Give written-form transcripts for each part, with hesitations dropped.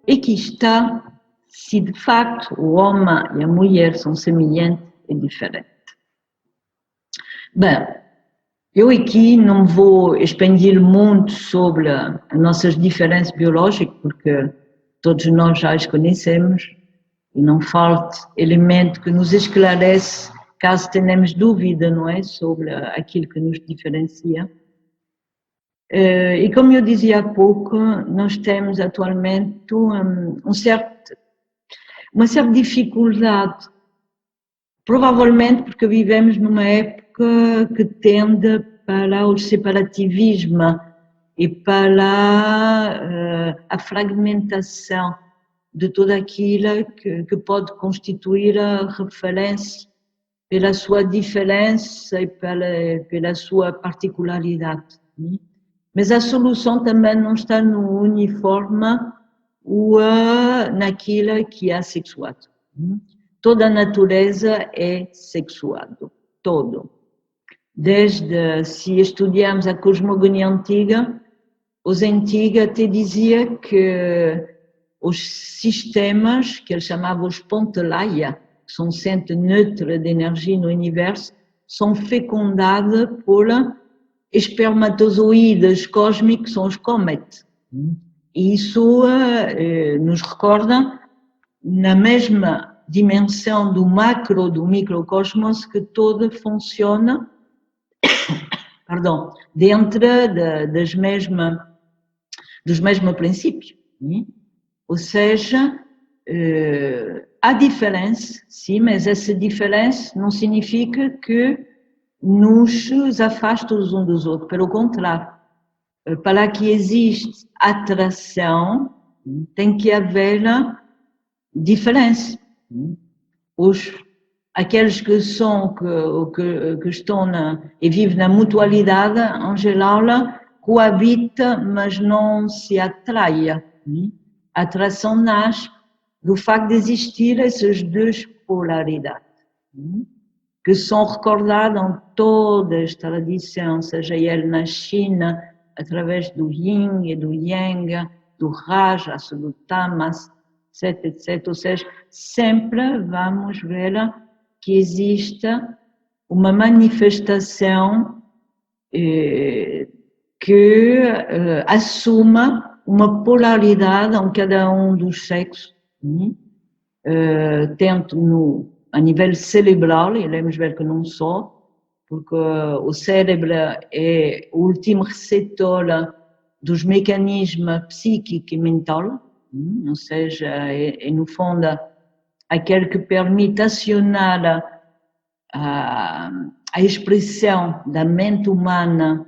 E aqui está se de facto o homem e a mulher são semelhantes e diferentes. Bem, eu aqui não vou expandir muito sobre as nossas diferenças biológicas, porque todos nós já as conhecemos e não falta elemento que nos esclarece caso tenhamos dúvida, não é, sobre aquilo que nos diferencia. E como eu dizia há pouco, nós temos atualmente uma certa dificuldade, provavelmente porque vivemos numa época que tende para o separativismo e para a fragmentação de tudo aquilo que pode constituir a referência pela sua diferença e pela sua particularidade. Mas a solução também não está no uniforme ou naquilo que é sexuado. Toda a natureza é sexuado, todo. Desde, se estudarmos a cosmogonia antiga, os antigos até diziam que os sistemas, que eles chamavam os Ponteleia, que são centros neutros de energia no universo, são fecundados por espermatozoides cósmicos, são os cometas. E isso nos recorda, na mesma dimensão do macro, do microcosmos, que todo funciona dentro dos mesmos princípios. Ou seja, há diferença, sim, mas essa diferença não significa que nos afasta uns dos outros, pelo contrário. Para que exista atração, tem que haver diferença. Aqueles que estão e vivem na mutualidade, em geral, coabitam, mas não se atraem. A atração nasce do facto de existir essas duas polaridades, que são recordadas em todas as tradições, seja ele na China, através do Yin e do Yang, do Raja, do Tamas, etc, etc. Ou seja, sempre vamos ver que existe uma manifestação que assuma uma polaridade em cada um dos sexos, tanto a nível cerebral, e vamos ver que não só, porque o cérebro é o último receptor dos mecanismos psíquico e mental, ou seja, é no fundo aquele que permite acionar a expressão da mente humana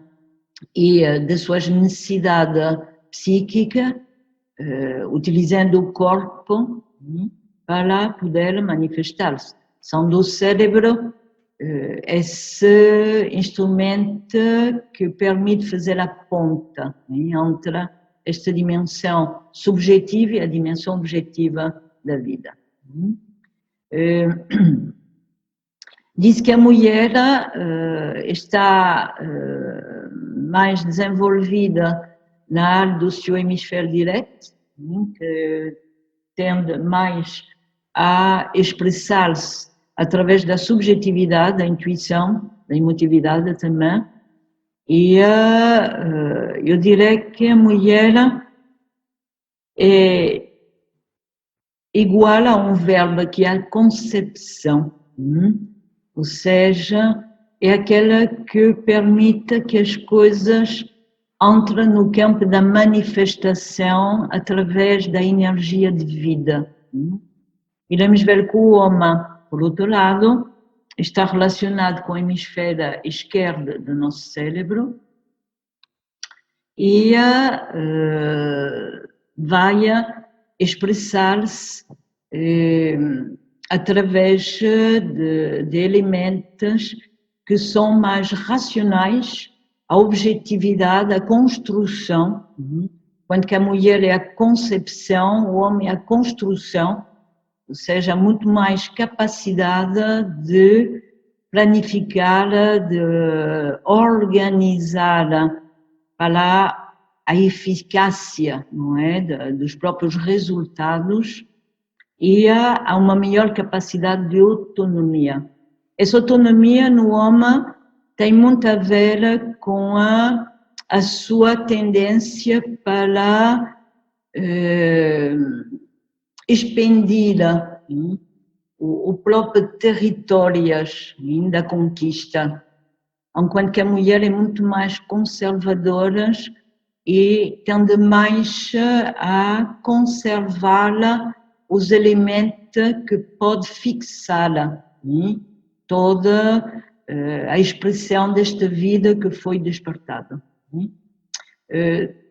e das suas necessidades psíquicas, utilizando o corpo para poder manifestar-se. São do cérebro esse instrumento que permite fazer a ponta entre esta dimensão subjetiva e a dimensão objetiva da vida. Diz que a mulher está mais desenvolvida na área do seu hemisfério direito, que tende mais a expressar-se através da subjetividade, da intuição, da emotividade também. E eu diria que a mulher é igual a um verbo que é a concepção, ou seja, é aquela que permite que as coisas entrem no campo da manifestação através da energia de vida. E vamos ver que o homem, por outro lado, está relacionado com o hemisfério esquerdo do nosso cérebro e vai expressar-se através de elementos que são mais racionais, a objetividade, a construção, quando que a mulher é a concepção, o homem é a construção, ou seja, muito mais capacidade de planificar, de organizar para a eficácia, não é, dos próprios resultados e a uma melhor capacidade de autonomia. Essa autonomia no homem tem muito a ver com a sua tendência para expandir o próprio territórios da conquista, enquanto que a mulher é muito mais conservadora e tende mais a conservar os elementos que pode fixar toda a expressão desta vida que foi despertada.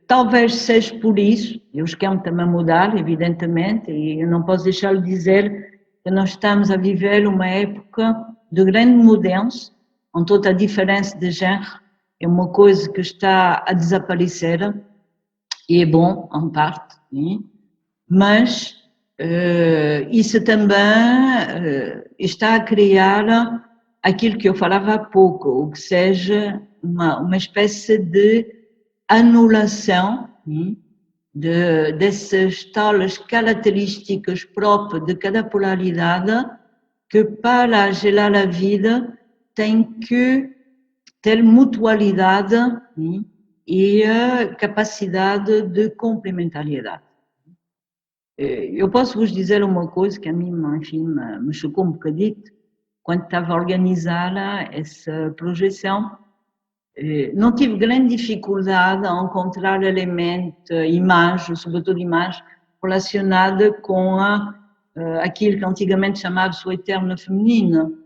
Talvez seja por isso, eu quero também mudar, evidentemente, e eu não posso deixar de dizer que nós estamos a viver uma época de grande mudança, onde toda a diferença de género é uma coisa que está a desaparecer, e é bom, em parte, mas isso também está a criar aquilo que eu falava há pouco, o que seja uma espécie de anulação dessas tais características próprias de cada polaridade que para gerar a vida tem que ter mutualidade e a capacidade de complementariedade. Eu posso vos dizer uma coisa que a mim, enfim, me chocou um bocadito, quando estava a organizar essa projeção. Não tive grande dificuldade a encontrar elementos, imagens, sobretudo imagens, relacionadas com aquilo que antigamente chamava-se o eterno feminino.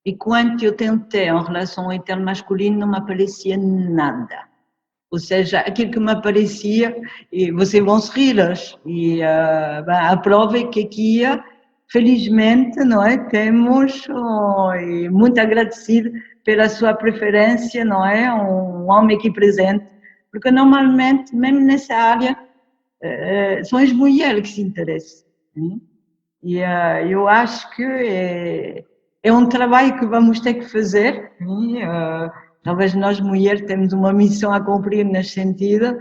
E quando eu tentei em relação ao eterno masculino, não me aparecia nada. Ou seja, aquilo que me aparecia, e vocês vão se rir, e a prova é que aqui, felizmente, não é, temos, e muito agradecido pela sua preferência, não é, um homem aqui presente, porque normalmente, mesmo nessa área, são as mulheres que se interessam. E eu acho que é um trabalho que vamos ter que fazer, talvez nós mulheres temos uma missão a cumprir nesse sentido,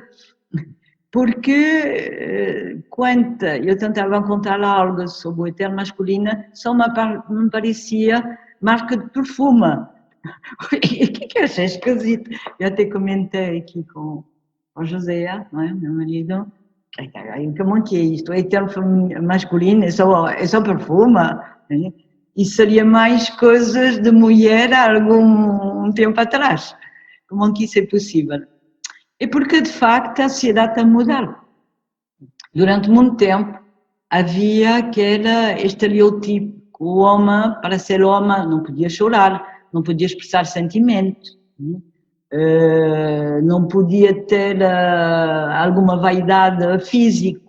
porque quando eu tentava encontrar algo sobre o eterno masculino, só me parecia marca de perfume. O que eu achei esquisito? Eu até comentei aqui com o José, não é? Meu marido, como que é isto? O eterno masculino é só perfume? Né? E seria mais coisas de mulher há algum tempo atrás. Como que isso é possível? É porque, de facto, a sociedade está a mudar. Durante muito tempo, havia aquele estereotipo que o homem, para ser homem, não podia chorar, não podia expressar sentimento, não podia ter alguma vaidade física.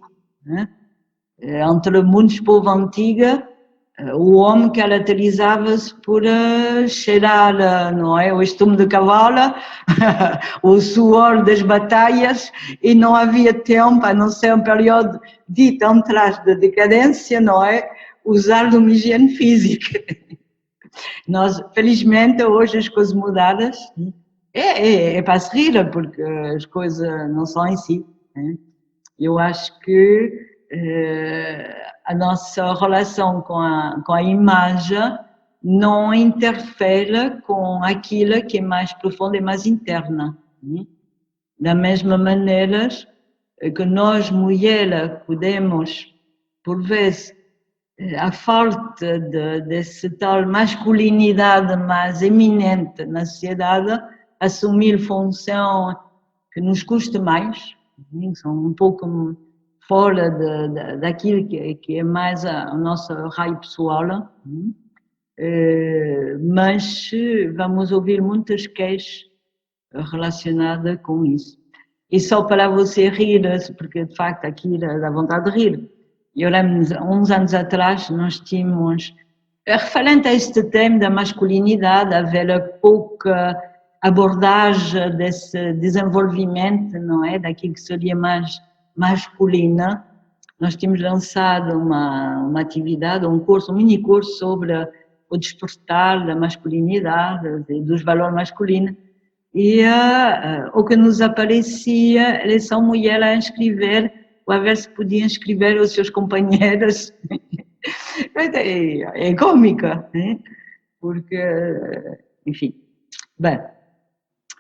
Entre muitos povos antigos, o homem caracterizava-se por cheirar, não é, o estume de cavalo, o suor das batalhas, e não havia tempo, a não ser um período dito atrás de decadência, não é, usar de uma higiene física. Nós, felizmente, hoje as coisas mudadas, é para se rir, porque as coisas não são em si. Eu acho que a nossa relação com a imagem não interfere com aquilo que é mais profundo e mais interna. Da mesma maneira que nós, mulheres, podemos, por vezes, a falta dessa tal masculinidade mais eminente na sociedade, assumir função que nos custa mais, são um pouco fora daquilo que é mais a nossa raio pessoal, mas vamos ouvir muitas queixas relacionadas com isso. E só para você rir, porque de facto aqui dá vontade de rir. Eu lembro, uns anos atrás, nós tínhamos, referente a este tema da masculinidade, haver pouca abordagem desse desenvolvimento, não é? Daquilo que seria mais masculina. Nós tínhamos lançado uma atividade, um curso, um mini curso sobre o despertar da masculinidade e dos valores masculinos. e o que nos aparecia, eles são mulheres a inscrever, ou a ver se podiam inscrever os seus companheiros. É cômica, né? Porque, enfim, bem,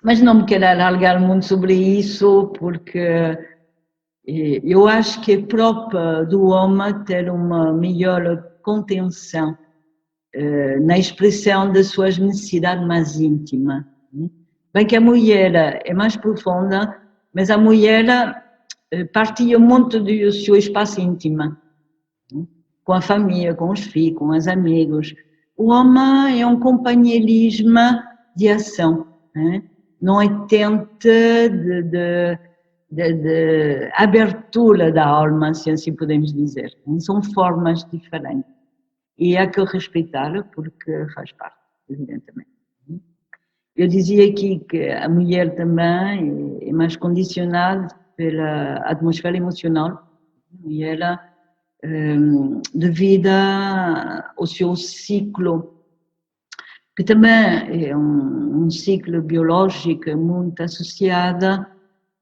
mas não me quero alargar muito sobre isso, porque eu acho que é próprio do homem ter uma melhor contenção na expressão das suas necessidades mais íntimas. Bem que a mulher é mais profunda, mas a mulher partilha muito do seu espaço íntimo, com a família, com os filhos, com os amigos. O homem é um companheirismo de ação, não é tente de abertura da alma, se assim podemos dizer. São formas diferentes. E há que respeitá-la porque faz parte, evidentemente. Eu dizia aqui que a mulher também é mais condicionada pela atmosfera emocional e ela, devido ao seu ciclo, que também é um ciclo biológico muito associado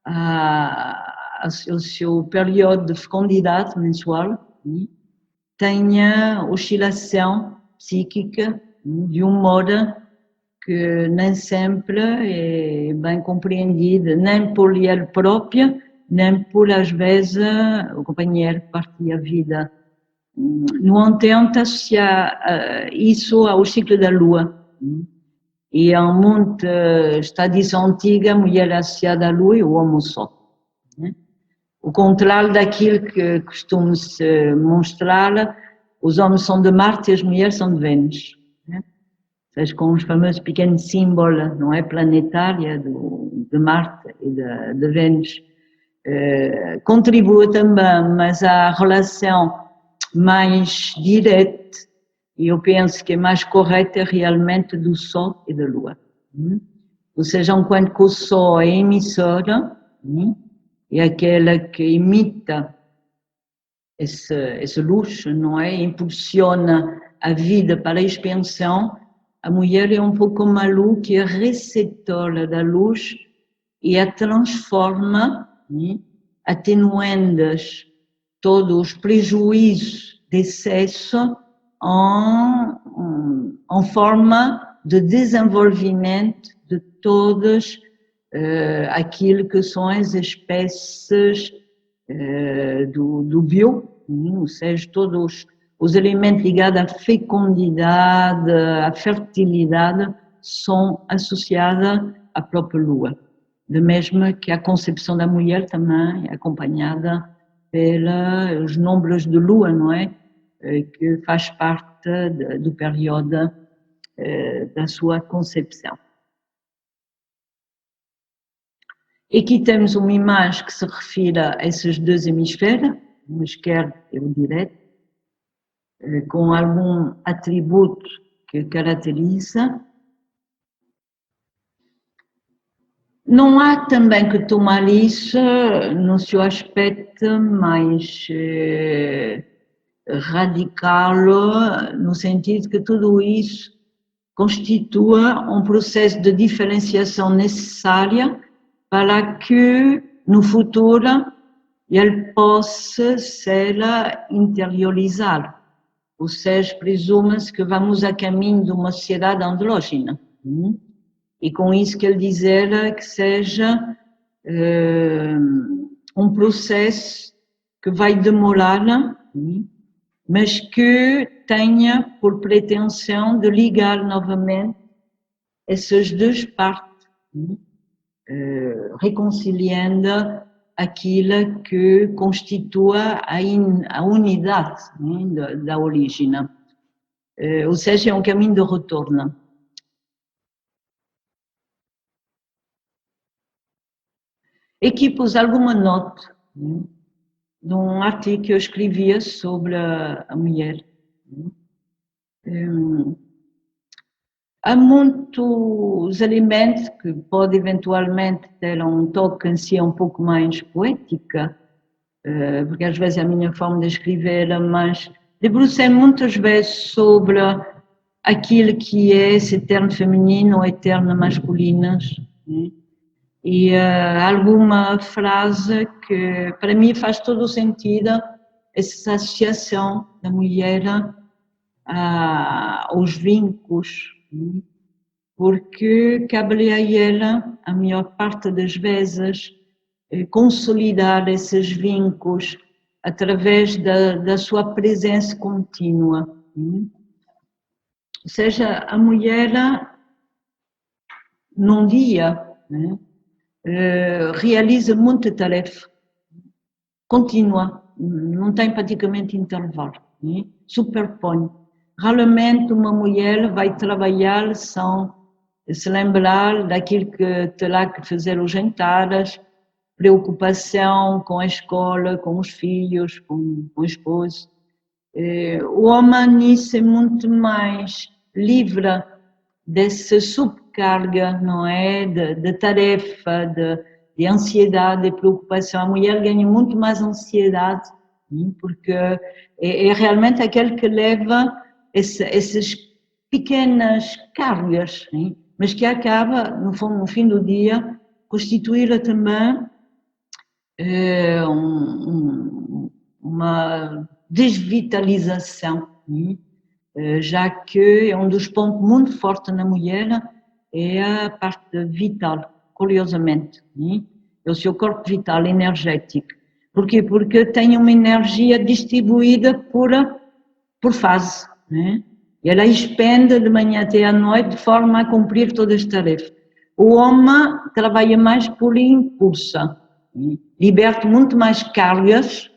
ao seu período de fecundidade mensual, tenha oscilação psíquica de um modo que nem sempre é bem compreendida, nem por ele própria, nem por, às vezes, o companheiro que partilha a vida. No entanto, associar isso ao ciclo da lua. E há muitas tradição antiga, a mulher associada à lua e o homem ao sol. O contrário daquilo que costuma-se mostrar, os homens são de Marte e as mulheres são de Vênus. Seja com os famosos pequenos símbolos, não é, planetária de Marte e de Vênus. Contribui também, mas a relação mais direta, e eu penso que é mais correta, é realmente do Sol e da Lua. Ou seja, enquanto que o Sol é emissora, é aquela que imita esse luz, não é? Impulsiona a vida para a expansão. A mulher é um pouco como a luz, que é receptora da luz e a transforma, atenuando todos os prejuízos de excesso em forma de desenvolvimento de todas aquilo que são as espécies do bio, ou seja, todos os elementos ligados à fecundidade, à fertilidade, são associados à própria lua. De mesmo que a concepção da mulher também é acompanhada pelos números de lua, não é? Que faz parte do período da sua concepção. E aqui temos uma imagem que se refere a esses dois hemisférios, o esquerdo e o direito, com algum atributo que caracteriza. Não há também que tomar isso no seu aspecto mais radical, no sentido que tudo isso constitua um processo de diferenciação necessária para que no futuro ele possa ser interiorizado. Ou seja, presume-se que vamos a caminho de uma sociedade andrógina. E com isso quer dizer que seja um processo que vai demorar, mas que tenha por pretensão de ligar novamente essas duas partes, reconciliando aquilo que constitua a unidade da origem. Ou seja, é um caminho de retorno. Aqui pus alguma nota de um artigo que eu escrevia sobre a mulher. Há muitos elementos que podem eventualmente ter um toque em si um pouco mais poética, porque às vezes é a minha forma de escrever, mas debrucei muitas vezes sobre aquilo que é esse eterno feminino ou eterno masculino, né? E alguma frase que para mim faz todo o sentido, essa associação da mulher aos vínculos, né? Porque cabe a ela, a maior parte das vezes, consolidar esses vínculos através da sua presença contínua. Né? Ou seja, a mulher, num dia, né, realiza muita tarefa contínua, não tem praticamente intervalo, né? Superpõe. Raramente uma mulher vai trabalhar sem se lembrar daquilo que terá que fazer os jantares, preocupação com a escola, com os filhos, com o esposo. O homem nisso é muito mais livre dessa subcarga, não é? De tarefa, de ansiedade, de preocupação. A mulher ganha muito mais ansiedade, porque é realmente aquele que leva essas pequenas cargas, mas que acaba, no fim do dia, constituir também uma desvitalização, já que é um dos pontos muito fortes na mulher, é a parte vital, curiosamente, é o seu corpo vital, energético. Porquê? Porque tem uma energia distribuída por fase, né? E ela expende de manhã até à noite de forma a cumprir todas as tarefas. O homem trabalha mais por impulso, liberta muito mais cargas,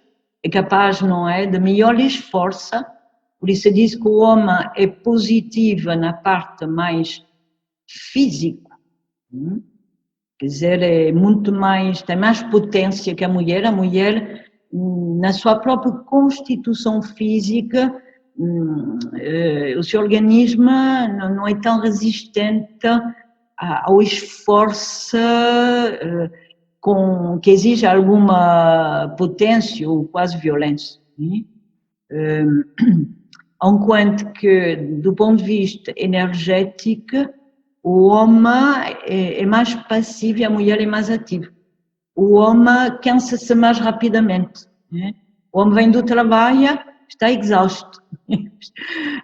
é capaz, não é, de melhor esforço. Por isso diz que o homem é positivo na parte mais física, quer dizer, é muito mais, tem mais potência que a mulher. A mulher, na sua própria constituição física, o seu organismo não é tão resistente ao esforço que exige alguma potência ou quase violência. Enquanto que, do ponto de vista energético, o homem é mais passivo e a mulher é mais ativa. O homem cansa-se mais rapidamente. O homem vem do trabalho, está exausto.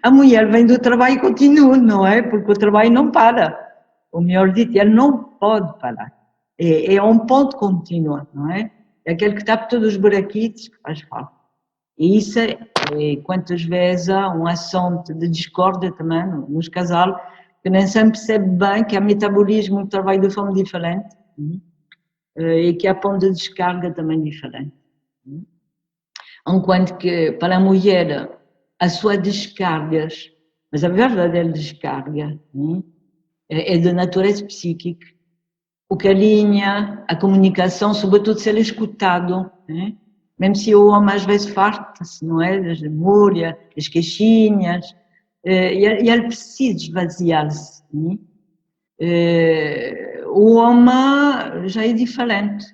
A mulher vem do trabalho e continua, não é? Porque o trabalho não para. O melhor dito, ele não pode parar. É um ponto contínuo, não é? É aquele que tapa todos os buraquitos que faz falta. E isso é quantas vezes há um assunto de discórdia também nos casais, que nem sempre percebe bem que há metabolismo e trabalho de forma diferente, e que há ponto de descarga também diferente. Enquanto que para a mulher a sua descargas, mas a verdadeira descarga é de natureza psíquica, o carinho, a comunicação, sobretudo se ele é escutado, mesmo se o homem às vezes farta-se, não é, das memórias, das queixinhas, e ele precisa esvaziar-se. O homem já é diferente,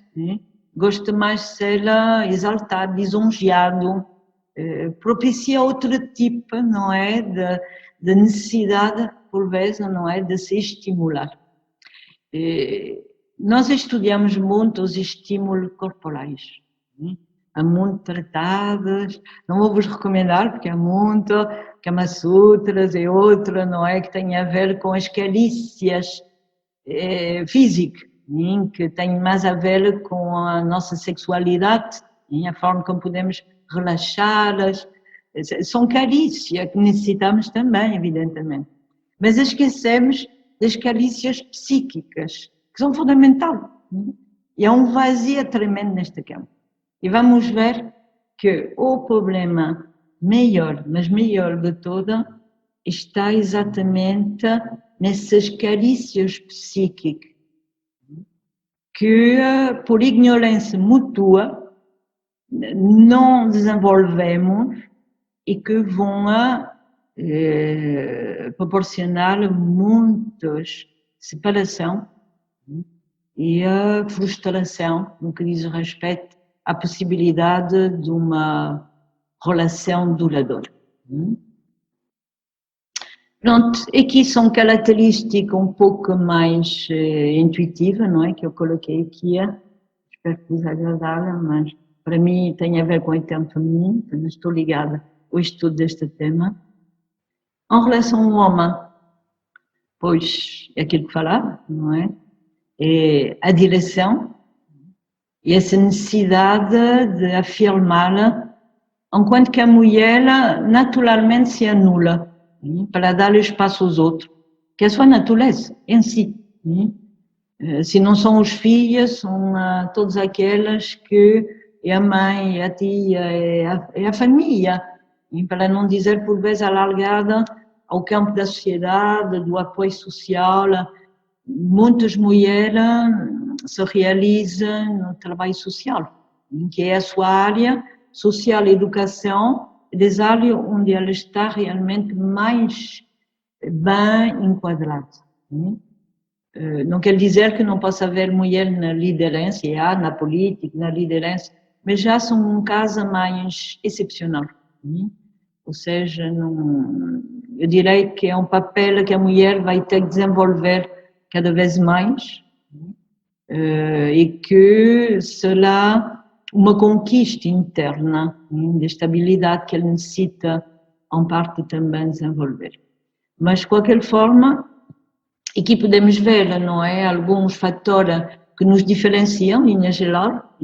gosta mais de ser exaltado, lisonjeado, propicia outro tipo, não é, de necessidade, por vezes, não é, de se estimular. Nós estudamos muito os estímulos corporais, há muito tratados, não vou vos recomendar porque há muito, Kama Sutras e outro, não é, que tem a ver com as carícias físicas, que tem mais a ver com a nossa sexualidade, a forma como podemos relaxá-las, são carícias que necessitamos também, evidentemente, mas esquecemos das carícias psíquicas, que são fundamentais, e há um vazio tremendo neste campo. E vamos ver que o problema maior, mas maior de todo, está exatamente nessas carícias psíquicas que, por ignorância mútua, não desenvolvemos e que vão proporcionar muitas separação e a frustração no que diz respeito à possibilidade de uma relação duradoura. Pronto, aqui são características um pouco mais intuitivas, não é? Que eu coloquei aqui. Espero que vos agradável, mas para mim tem a ver com o eterno feminino, então estou ligada ao estudo deste tema. Em relação ao homem, pois é aquilo que falava, não é? É a direção e essa necessidade de afirmá-la, enquanto que a mulher naturalmente se anula, para dar espaço aos outros, que é a sua natureza em si. Se não são os filhos, são todas aquelas que é a mãe, é a tia, é a família, para não dizer por vezes alargada ao campo da sociedade, do apoio social. Muitas mulheres se realizam no trabalho social, que é a sua área social, educação, das áreas onde ela está realmente mais bem enquadrada. Não quer dizer que não possa haver mulher na liderança, há na política, na liderança, mas já são um caso mais excepcional. Ou seja, eu direi que é um papel que a mulher vai ter que desenvolver cada vez mais e que será uma conquista interna de estabilidade que ela necessita, em parte, também desenvolver. Mas, de qualquer forma, aqui podemos ver, não é, alguns fatores que nos diferenciam, em geral.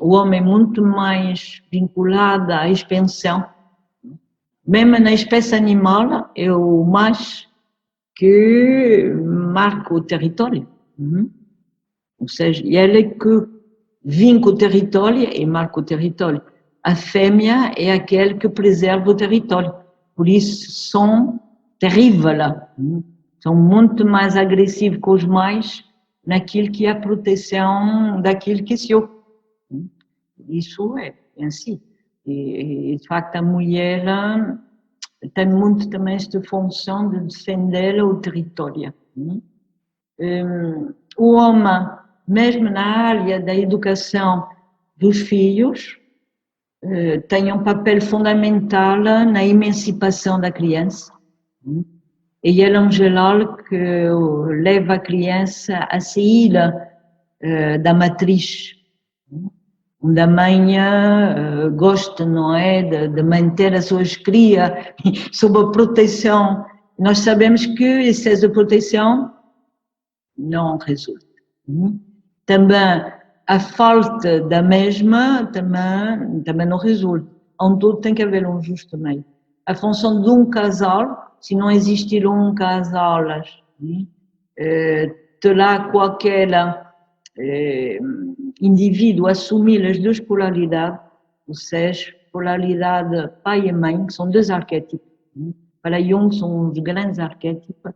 O homem é muito mais vinculado à expansão. Mesmo na espécie animal, é o macho que marca o território. Ou seja, ele é que vinca o território e marca o território. A fêmea é aquele que preserva o território. Por isso são terríveis. São muito mais agressivos que os machos naquilo que é a proteção daquilo que é seu. Isso é em si. E de facto a mulher tem muito também esta função de defender o território. O homem, mesmo na área da educação dos filhos, tem um papel fundamental na emancipação da criança. E ele é um geral que leva a criança a sair da matriz, onde a mãe gosta, não é, de manter as suas crias sob a proteção. Nós sabemos que essa proteção não resulta. Também a falta da mesma também não resulta. Em tudo tem que haver um justo meio. A função de um casal, se não existir um casal, terá qualquer indivíduo assumir as duas polaridades, ou seja, polaridade pai e mãe, que são dois arquétipos. Para Jung são os grandes arquétipos,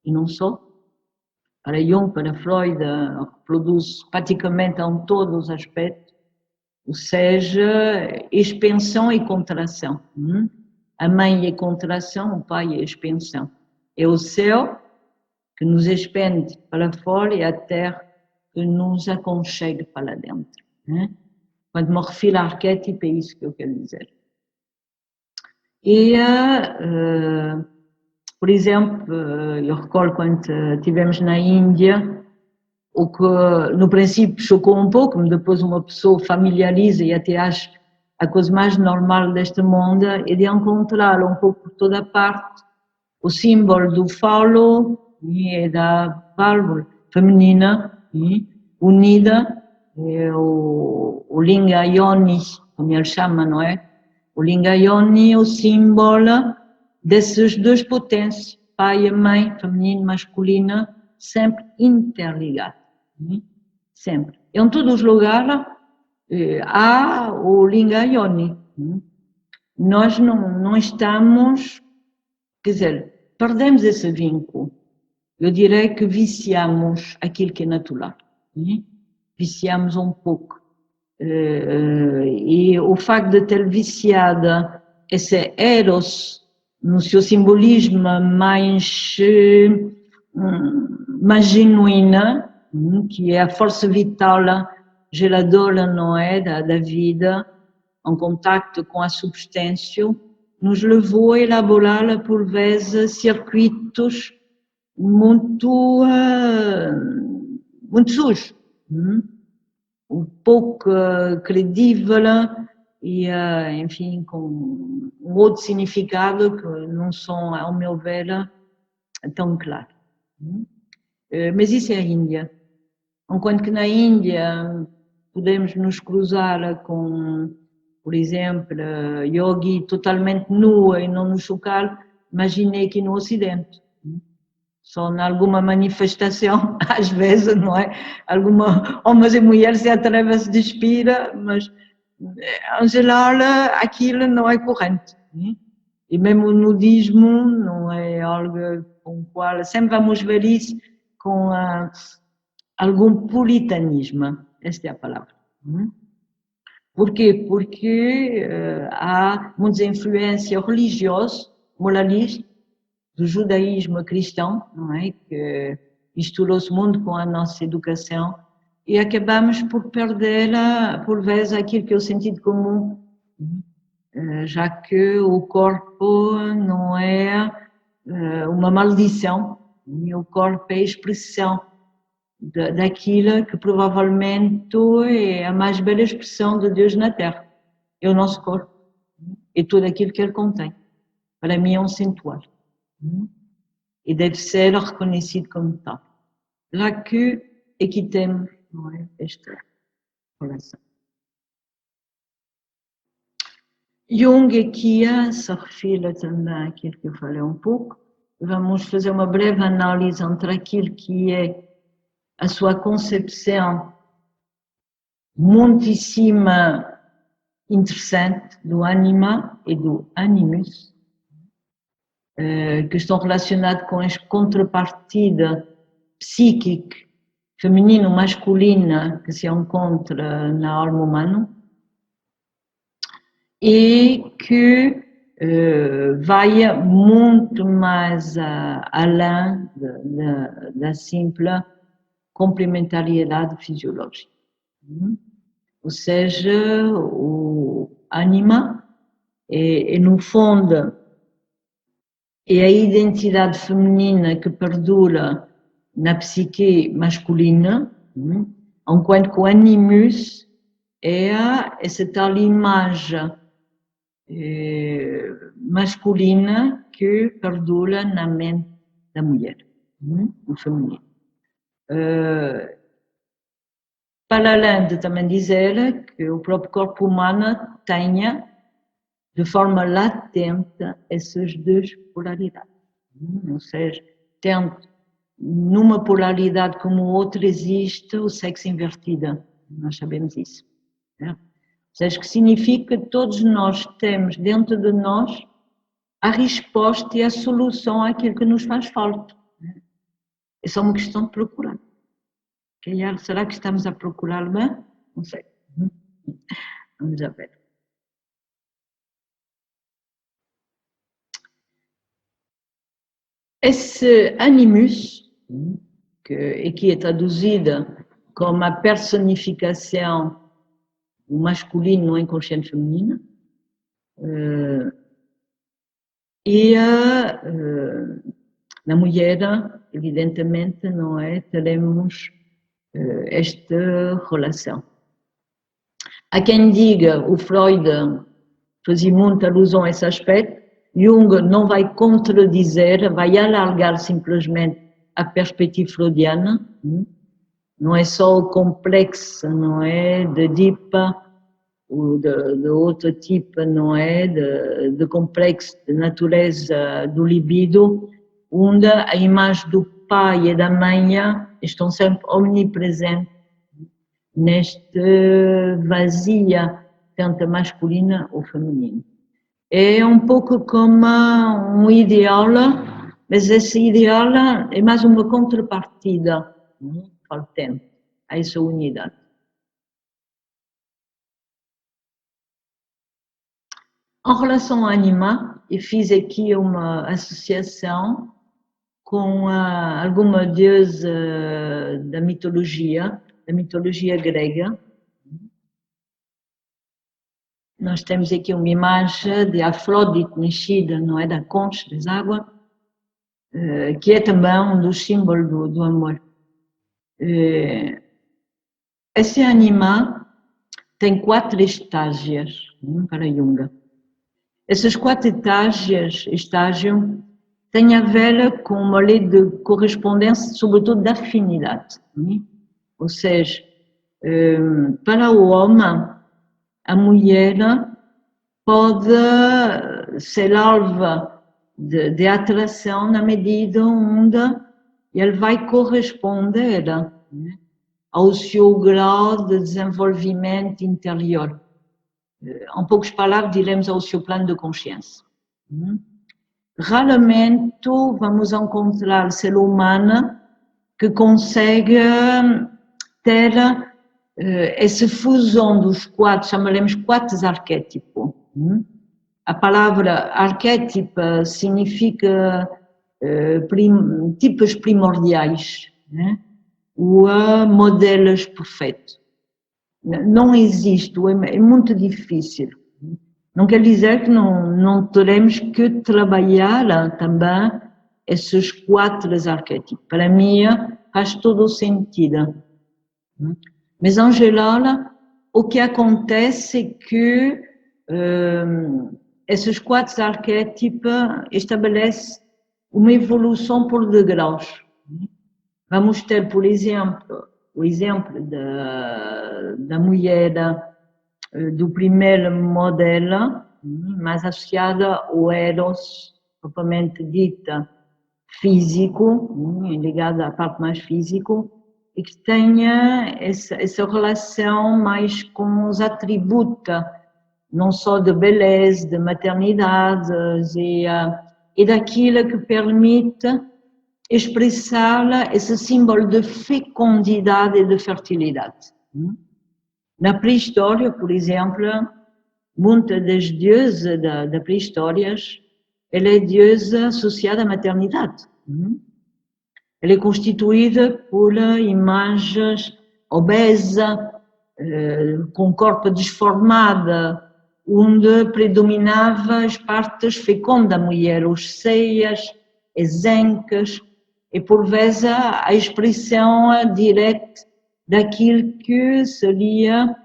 e não só. Para Jung, para Freud, reproduz praticamente em todos os aspectos, ou seja, expansão e contração. A mãe é contração, o pai é expansão. É o céu que nos expande para fora e a terra que nos aconchega para dentro. Quando me refiro a arquétipo, é isso que eu quero dizer. E, por exemplo, eu recordo quando estivemos na Índia, o que no princípio chocou um pouco, mas depois uma pessoa familiariza e até acha a coisa mais normal deste mundo, é de encontrar um pouco por toda parte o símbolo do falo e da válvula feminina unida, o Linga Yoni, como ele chama, não é? O Linga Yoni é o símbolo dessas duas potências, pai e mãe, feminino e masculina, sempre interligados. Sempre. Em todos os lugares há o Linga Yoni. Nós não estamos, quer dizer, perdemos esse vínculo. Eu direi que viciamos aquilo que é natural. Viciamos um pouco. E o facto de ter viciado esse eros no seu simbolismo mais genuína, que é a força vital geradora, não é, da vida, em contacto com a substância, nos levou a elaborar, por vezes, circuitos muito, muito sujos, pouco credível e, enfim, com um outro significado que não são, ao meu ver, tão claros. Mas isso é a Índia. Enquanto que na Índia podemos nos cruzar com, por exemplo, yogi totalmente nua e não nos chocar, imaginei aqui no Ocidente. Só em alguma manifestação, às vezes, não é? Alguma homens e mulheres se atrevem a se despir, mas em geral aquilo não é corrente. E mesmo o nudismo não é algo com o qual sempre vamos ver isso com algum puritanismo, esta é a palavra. Porquê? Porque há muitas influências religiosas, moralistas, do judaísmo cristão, não é? Que misturou-se muito com a nossa educação e acabamos por perder, por vezes, aquilo que é o sentido comum, já que o corpo não é uma maldição, e o corpo é a expressão daquilo que provavelmente é a mais bela expressão de Deus na Terra, é o nosso corpo e tudo aquilo que ele contém. Para mim é um santuário e deve ser reconhecido como tal. Lá que aqui temos, não é, esta relação. Jung aqui se refere também àquilo que eu falei um pouco. Vamos fazer uma breve análise entre aquilo que é a sua concepção muitíssimo interessante do anima e do animus, que estão relacionados com a contrapartida psíquica feminino-masculina que se encontra na alma humana e que vai muito mais além da simples complementariedade fisiológica. Ou seja, o anima é no fundo, é a identidade feminina que perdura na psique masculina, enquanto que o animus é essa tal imagem masculina que perdura na mente da mulher, no feminino. Para além de também dizer que o próprio corpo humano tenha de forma latente essas duas polaridades. Ou seja, tendo numa polaridade como outra existe o sexo invertido. Nós sabemos isso. Né? Ou seja, que significa que todos nós temos dentro de nós a resposta e a solução àquilo que nos faz falta. É só uma questão de procurar. Será que estamos a procurar bem? Não sei. Vamos a ver. Esse animus, que aqui é traduzida como a personificação do masculino no inconsciente feminino, e na mulher, evidentemente, não é? Teremos esta relação. Há quem diga, o Freud fazia muita alusão a esse aspecto, Jung não vai contradizer, vai alargar simplesmente a perspectiva freudiana, não é só o complexo, não é, de Edipa, ou de outro tipo, não é, de complexo de natureza do libido, onde a imagem do pai e da mãe estão sempre omnipresentes neste vazia, tanto masculina ou feminina. É um pouco como um ideal, mas esse ideal é mais uma contrapartida faltante a essa unidade. Em relação ao anima, eu fiz aqui uma associação com alguma deusa da mitologia grega, Nós temos aqui uma imagem de Afrodite nascida, não é, da concha das águas, que é também um dos símbolos do amor. Esse animal tem 4 estágios para Jung. Esses 4 estágios têm a ver com uma lei de correspondência, sobretudo de afinidade. Ou seja, para o homem, a mulher pode ser alvo de atração na medida onde ele vai corresponder ao seu grau de desenvolvimento interior. Em poucas palavras, diremos ao seu plano de consciência. Raramente vamos encontrar ser humano que consegue ter essa fusão dos 4, chamaremos 4 arquétipos. A palavra arquétipo significa tipos primordiais, ou modelos perfeitos. Não existe, é muito difícil. Não quer dizer que não teremos que trabalhar também esses 4 arquétipos. Para mim, faz todo o sentido. Mas, em geral, o que acontece é que esses 4 arquétipos estabelecem uma evolução por degraus. Vamos ter, por exemplo, o exemplo da mulher do primeiro modelo, mais associada ao Eros, propriamente dita, físico, ligada à parte mais físico, e que tenha essa relação mais com os atributos, não só de beleza, de maternidade, e daquilo que permite expressar esse símbolo de fecundidade e de fertilidade. Na pré-história, por exemplo, muitas das deusas da pré-história, ela é deusa associada à maternidade. Ela é constituída por imagens obesas, com corpo desformado, onde predominava as partes fecundas da mulher, os seios, as ancas, e por vezes a expressão direta daquilo que seria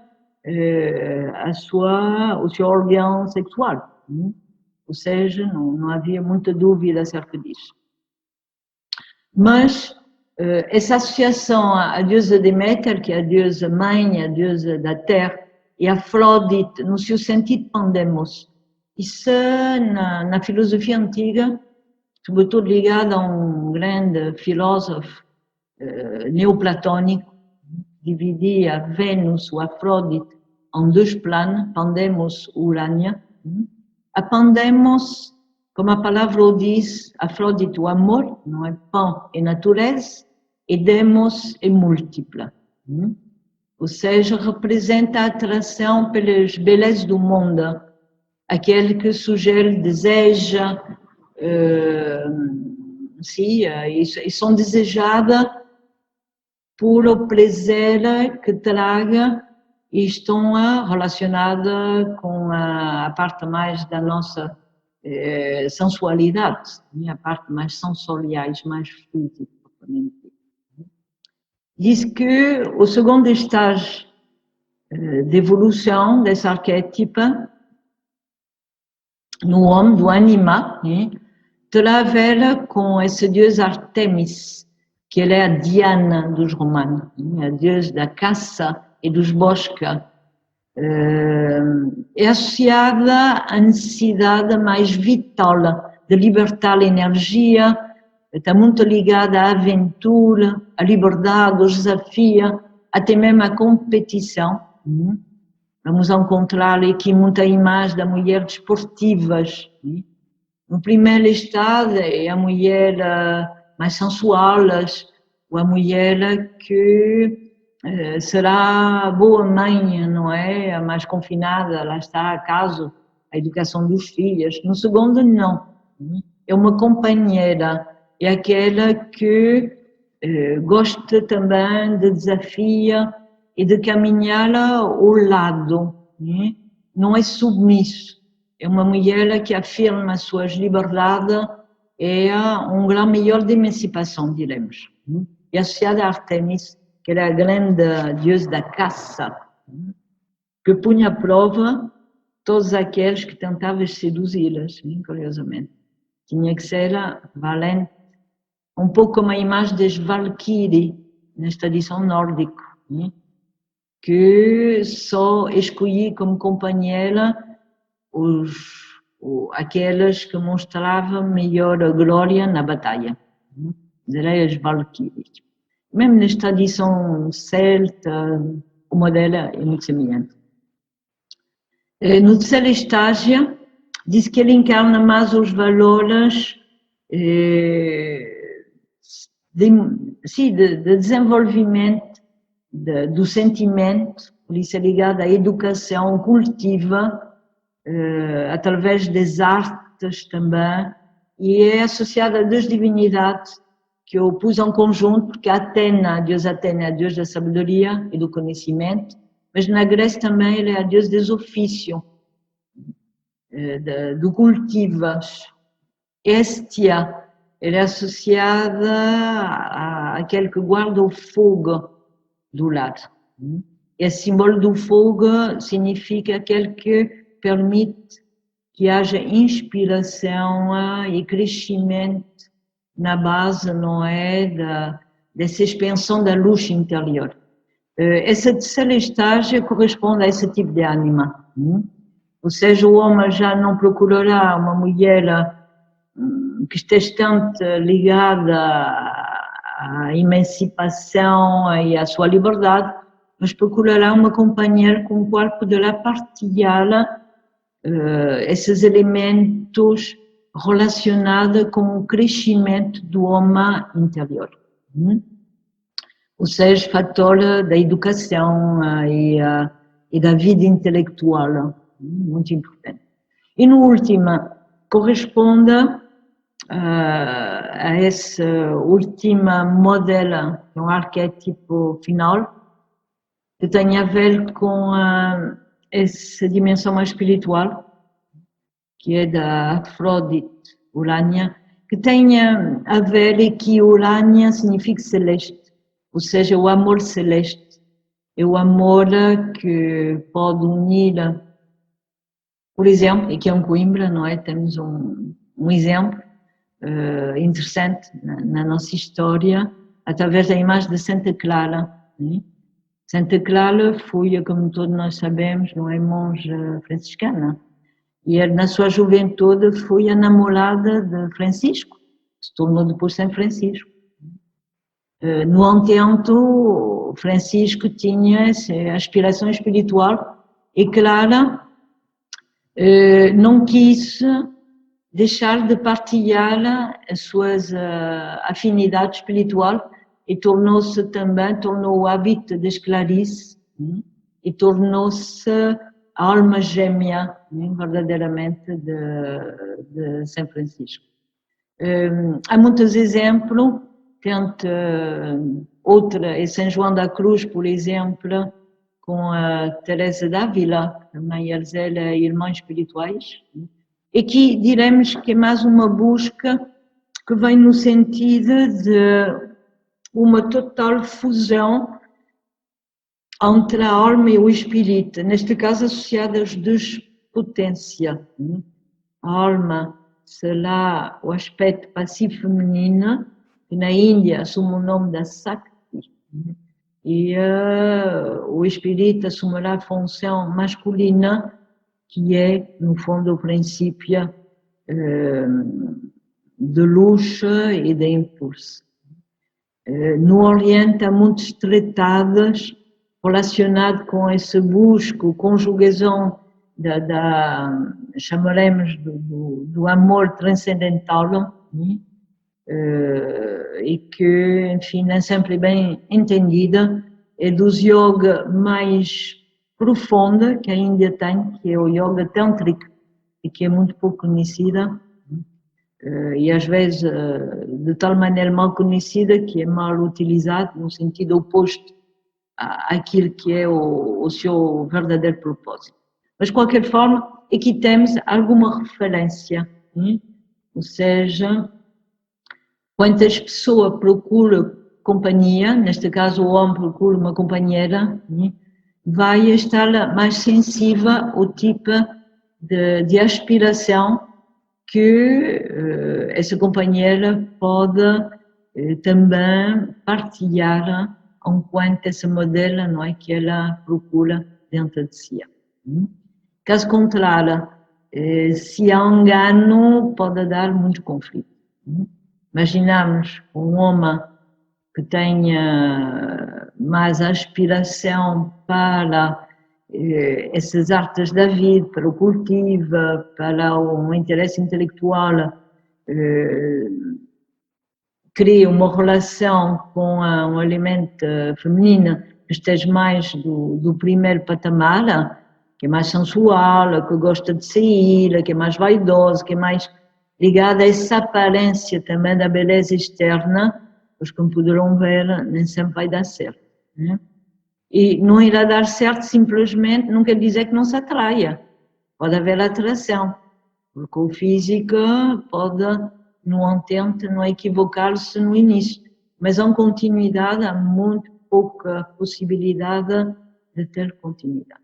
o seu órgão sexual. Ou seja, não havia muita dúvida acerca disso. Mas essa associação à deusa Deméter, que é a deusa mãe, a deusa da terra, e a Afrodite, no seu sentido pandemos, isso na filosofia antiga, sobretudo ligada a um grande filósofo neoplatônico, dividia Vênus ou Afrodite em 2 planos, Pandemos e Urânia. A Pandemos, como a palavra o diz, Afrodite, o amor, não é? Pan é natureza, e Demos é múltipla. Ou seja, representa a atração pelas belezas do mundo, aquele que o sujeito deseja, e são desejadas por o prazer que traga e estão relacionadas com a parte mais da nossa sensualidade, a parte mais sensoriais, mais física. Diz que o segundo estágio de evolução desse arquétipo no homem, do animal, terá a ver com esse deus Artemis, que ela é a Diana dos romanos, a deusa da caça e dos bosques. É associada à necessidade mais vital de libertar a energia, está muito ligada à aventura, à liberdade, aos desafios, até mesmo à competição. Vamos encontrar aqui muita imagem da mulher desportivas. No primeiro estado é a mulher mais sensual, ou a mulher que será boa mãe, não é? A mais confinada, lá está, acaso, a educação dos filhos. No segundo, não. É uma companheira, é aquela que gosta também de desafio e de caminhar ao lado, não é submisso. É uma mulher que afirma suas liberdades e um grau maior de emancipação, diremos. E associada a Artemis, que era a grande deusa da caça, que punha à prova todos aqueles que tentavam seduzi-las, curiosamente. Tinha que ser valente, um pouco como a imagem das Valkyrie, nesta tradição nórdica, que só escolhi como companheira aquelas que mostravam melhor glória na batalha, as Valkyries. Mesmo nesta tradição celta, o modelo é muito semelhante. No terceiro estágio, diz que ele encarna mais os valores de desenvolvimento do sentimento, por isso é ligado à educação cultiva, através das artes também, e é associada a duas divindades que eu pus em conjunto, porque a deusa Atena é a deusa da sabedoria e do conhecimento, mas na Grécia também ele é a deusa dos ofícios, do cultivo. Hestia, ela é associada àquele que guarda o fogo do lar. E o símbolo do fogo significa aquele que permite que haja inspiração e crescimento na base, não é, dessa expansão da luz interior. Esse terceiro estágio corresponde a esse tipo de ânima. Ou seja, o homem já não procurará uma mulher que esteja tanto ligada à emancipação e à sua liberdade, mas procurará uma companheira com a qual poderá partilhar esses elementos relacionados com o crescimento do homem interior. Ou seja, fator da educação e da vida intelectual, muito importante. E no último, corresponde a esse último modelo, um arquétipo final, que tem a ver com essa dimensão mais espiritual, que é da Afrodite, Urânia, que tem a ver e que Urânia significa celeste, ou seja, o amor celeste, é o amor que pode unir, por exemplo, aqui em Coimbra, não é? Temos um exemplo interessante na nossa história, através da imagem de Santa Clara. Santa Clara foi, como todos nós sabemos, não é, monja franciscana. E ela, na sua juventude, foi a namorada de Francisco, se tornou depois São Francisco. No entanto, Francisco tinha essa aspiração espiritual e Clara não quis deixar de partilhar as suas afinidades espirituais e tornou-se também, tornou o hábito das Clarices e tornou-se a alma gêmea, verdadeiramente, de São Francisco. Há muitos exemplos, tanto outra é São João da Cruz, por exemplo, com a Teresa d'Ávila, também eles eram irmãos espirituais, e que diremos que é mais uma busca que vem no sentido de uma total fusão entre a alma e o espírito, neste caso associada às duas potências. A alma será o aspecto passivo feminino, que na Índia assume o nome da Sakti, e o espírito assumirá a função masculina, que é, no fundo, o princípio de luz e de impulso. No Oriente há muitos tratados relacionados com esse busco, conjugação chamaremos do amor transcendental, e que, enfim, não é sempre bem entendida, é dos yoga mais profunda que a Índia tem, que é o yoga tântrico, e que é muito pouco conhecida, e às vezes de tal maneira mal conhecida que é mal utilizado no sentido oposto àquilo que é o seu verdadeiro propósito. Mas, de qualquer forma, aqui temos alguma referência. Ou seja, quando as pessoas procuram companhia, neste caso o homem procura uma companheira, vai estar mais sensível ao tipo de aspiração que essa companheira pode também partilhar enquanto esse modelo, não é, que ela procura dentro de si. Caso contrário, se há engano, pode dar muito conflito. Imaginamos um homem que tenha mais aspiração para essas artes da vida, para o cultivo, para um interesse intelectual, cria uma relação com um elemento feminino que esteja mais do primeiro patamar, que é mais sensual, que gosta de sair, que é mais vaidosa, que é mais ligada a essa aparência também da beleza externa, pois como poderão ver, nem sempre vai dar certo. Né? E não irá dar certo simplesmente, não quer dizer que não se atraia. Pode haver atração, porque o físico pode, não entende, não equivocar-se no início, mas em continuidade há muito pouca possibilidade de ter continuidade.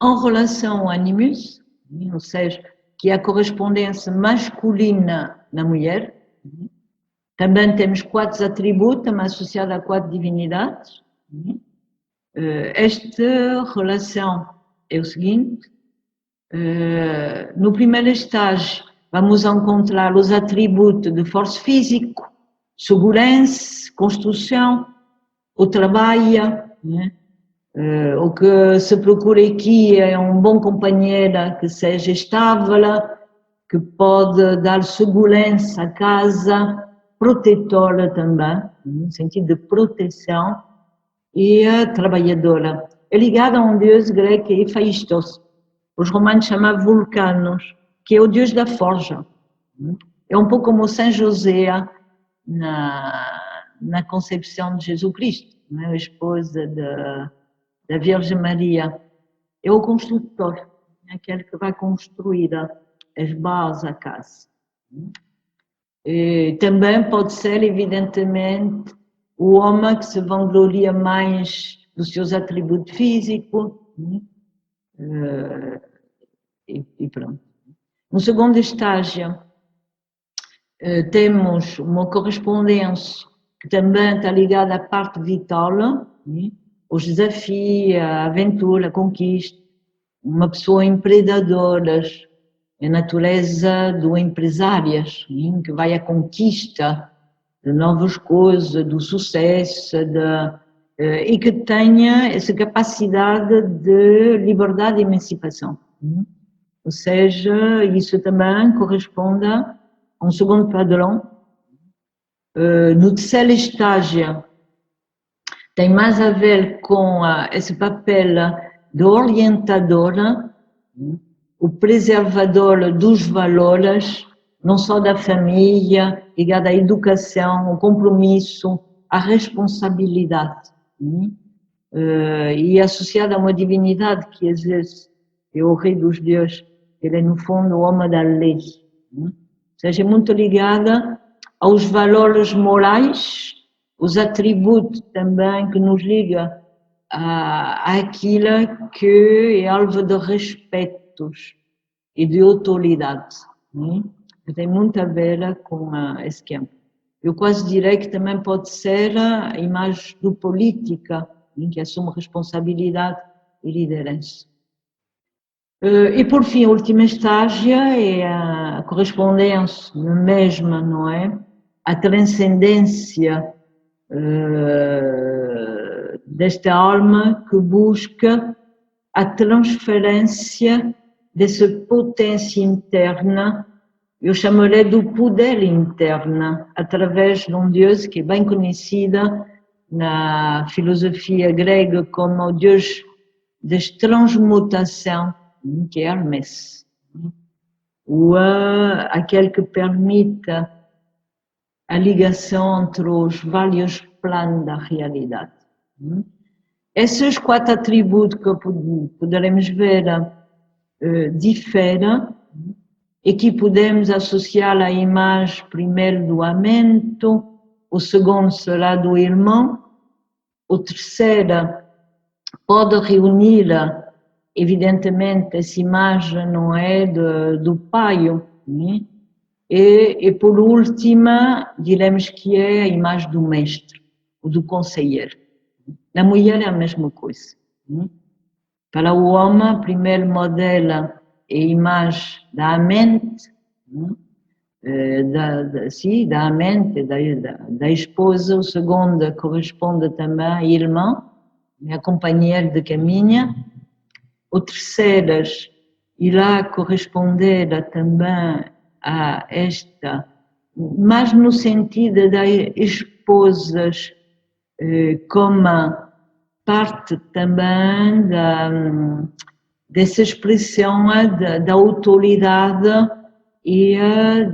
Em relação ao animus, ou seja, que é a correspondência masculina na mulher, também temos 4 atributos, mas associados a 4 divindades. Esta relação é o seguinte: no primeiro estágio, vamos encontrar os atributos de força físico, segurança, construção, o trabalho, né? O que se procura aqui é um bom companheiro que seja estável, que pode dar segurança à casa, protetora também, no sentido de proteção, e trabalhadora. É ligada a um deus grego que é Hephaistos. Os romanos chamavam Vulcanos, que é o deus da forja. É um pouco como São José na concepção de Jesus Cristo, né? A esposa da Virgem Maria. É o construtor, aquele que vai construir as bases da casa. E também pode ser, evidentemente, o homem que se vangloria mais dos seus atributos físicos, e pronto. No segundo estágio, temos uma correspondência que também está ligada à parte vital, os desafios, a aventura, a conquista, uma pessoa empreendedora, a natureza do empresárias, que vai à conquista de novas coisas, do sucesso, e que tenha essa capacidade de liberdade e emancipação. Ou seja, isso também corresponde a um segundo padrão. No terceiro estágio, tem mais a ver com esse papel de orientadora, o preservador dos valores, não só da família, ligada à educação, ao compromisso, à responsabilidade, e associada a uma divindade que às vezes é o rei dos deuses, ele é no fundo o homem da lei, ou seja, é muito ligada aos valores morais, os atributos também que nos ligam àquilo que é alvo de respetos e de autoridade, que tem muito a ver com esse campo. Eu quase direi que também pode ser a imagem do política, que assume responsabilidade e liderança. E por fim, o último estágio é a correspondência mesma, não é? A transcendência desta alma que busca a transferência dessa potência interna, eu chamaria do poder interno, através de um Deus que é bem conhecido na filosofia grega como o Deus da transmutação, que é Hermès, ou aquele que permite a ligação entre os vários planos da realidade. Esses 4 atributos que poderemos ver diferem e que podemos associar à imagem primeiro do amento, o segundo será do irmão, o terceiro pode reunir, evidentemente, essa imagem não é do pai, né? E por último, diremos que é a imagem do mestre, ou do conselheiro. Na mulher é a mesma coisa. Né? Para o homem, o primeiro modelo é a imagem da mente, né? Da mente, da esposa. O segundo corresponde também à irmã, a companheira de caminho. O terceiro irá corresponder também a esta, mas no sentido das esposas como parte também dessa expressão da autoridade e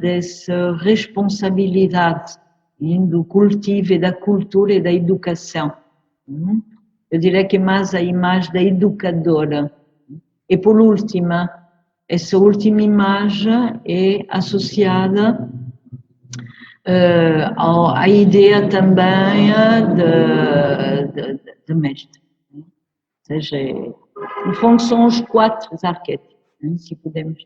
dessa responsabilidade do cultivo e da cultura e da educação. Eu diria que é mais a imagem da educadora. E por último, essa última imagem é associada à ideia também de mestre. Ou seja, no fundo são os 4 arquétipos, se podemos